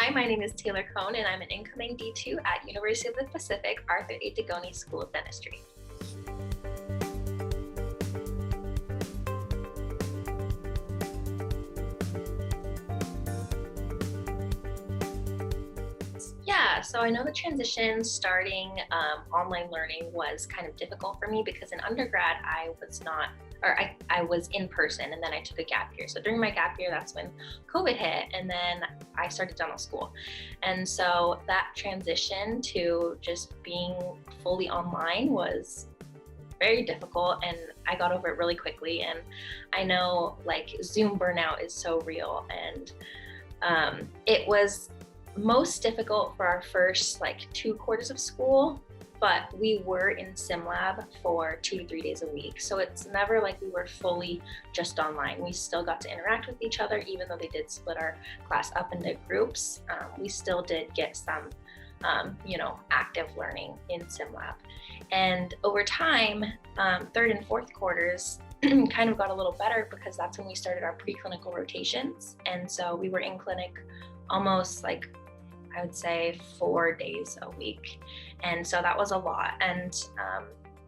Hi, my name is Taylor Cohn, and I'm an incoming D2 at University of the Pacific Arthur A. Dugoni School of Dentistry. Yeah, so I know the transition starting online learning was kind of difficult for me because in undergrad I was not, or I was in person and then I took a gap year. So during my gap year, that's when COVID hit and then I started dental school. And so that transition to just being fully online was very difficult and I got over it really quickly. And I know like Zoom burnout is so real and it was most difficult for our first like 2 quarters of school, but we were in sim lab for 2 to 3 days a week. So it's never like we were fully just online. We still got to interact with each other, even though they did split our class up into groups. We still did get some, active learning in sim lab. And over time, 3rd and 4th quarters kind of got a little better because that's when we started our preclinical rotations. And so we were in clinic almost like I would say 4 days a week. And so that was a lot. And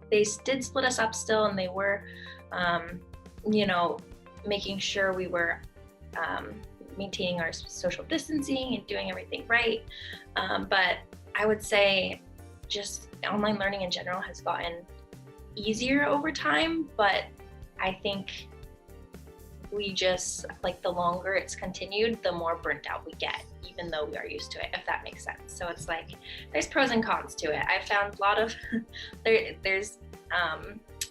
they did split us up still, and they were, making sure we were maintaining our social distancing and doing everything right. But I would say just online learning in general has gotten easier over time, but I think we just, like, the longer it's continued, the more burnt out we get, even though we are used to it, if that makes sense. So it's like, there's pros and cons to it. I found a lot of, there's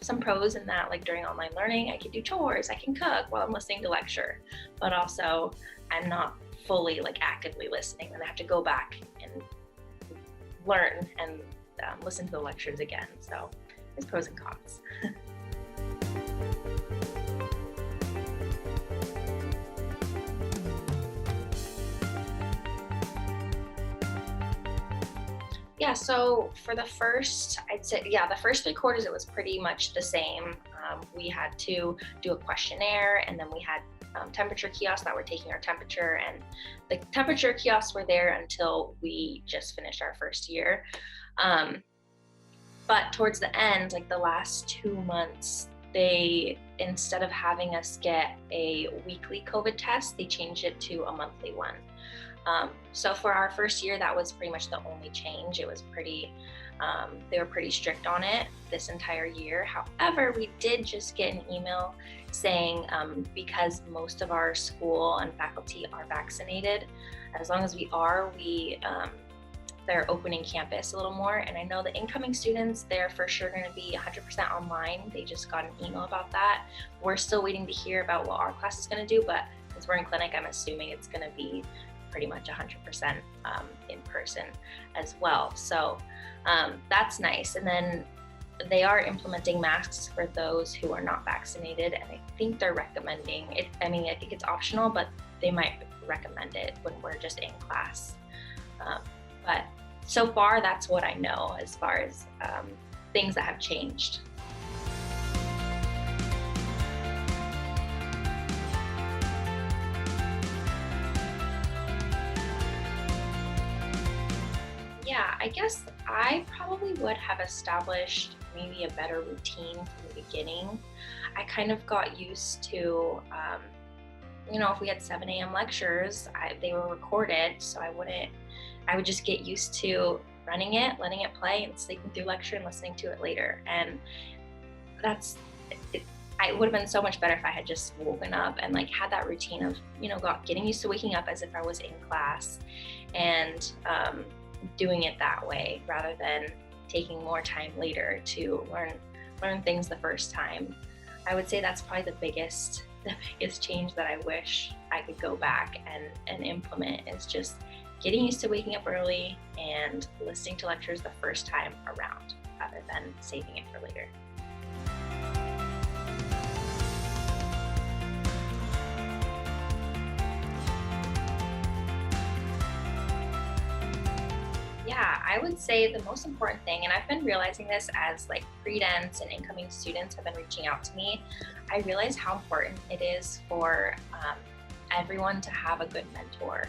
some pros in that, like during online learning, I can do chores, I can cook while I'm listening to lecture, but also I'm not fully like actively listening and I have to go back and learn and listen to the lectures again. So there's pros and cons. Yeah, so for the first, I'd say, the first 3 quarters, it was pretty much the same. We had to do a questionnaire, and then we had temperature kiosks that were taking our temperature, and the temperature kiosks were there until we just finished our first year. But towards the end, like the last 2 months, they, instead of having us get a weekly COVID test, they changed it to a monthly one. So for our first year, that was pretty much the only change. It was pretty, they were pretty strict on it this entire year. However, we did just get an email saying because most of our school and faculty are vaccinated, as long as we are, they're opening campus a little more. And I know the incoming students, they're for sure going to be 100% online. They just got an email about that. We're still waiting to hear about what our class is going to do, but since we're in clinic, I'm assuming it's going to be pretty much 100% in person as well. So that's nice. And then they are implementing masks for those who are not vaccinated. And I think they're recommending it. I mean, I think it's optional, but they might recommend it when we're just in class. But so far, that's what I know as far as things that have changed. Yeah, I guess I probably would have established maybe a better routine from the beginning. I kind of got used to, if we had 7 a.m. lectures, they were recorded, so I would just get used to running it, letting it play, and sleeping through lecture and listening to it later. And it would have been so much better if I had just woken up and like had that routine of, getting used to waking up as if I was in class and doing it that way rather than taking more time later to learn things the first time. I would say that's probably the biggest change that I wish I could go back and implement, is just getting used to waking up early and listening to lectures the first time around rather than saving it for later. Yeah, I would say the most important thing, and I've been realizing this as like pre-dents and incoming students have been reaching out to me, I realize how important it is for everyone to have a good mentor.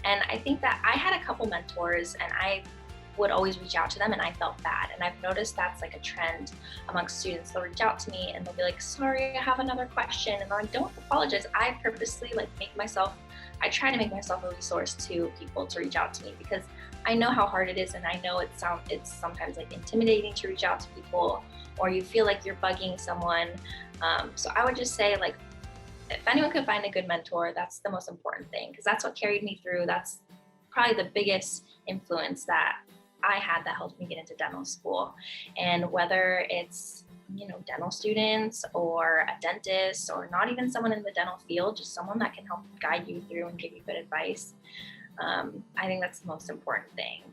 And I think that I had a couple mentors and I would always reach out to them and I felt bad. And I've noticed that's like a trend amongst students. They'll reach out to me and they'll be like, sorry, I have another question. And I don't apologize. I purposely I try to make myself a resource to people to reach out to me because I know how hard it is. And I know it's sometimes like intimidating to reach out to people, or you feel like you're bugging someone. So I would just say, like, if anyone could find a good mentor, that's the most important thing, because that's what carried me through. That's probably the biggest influence that I had that helped me get into dental school. And whether it's, dental students or a dentist or not even someone in the dental field, just someone that can help guide you through and give you good advice. I think that's the most important thing.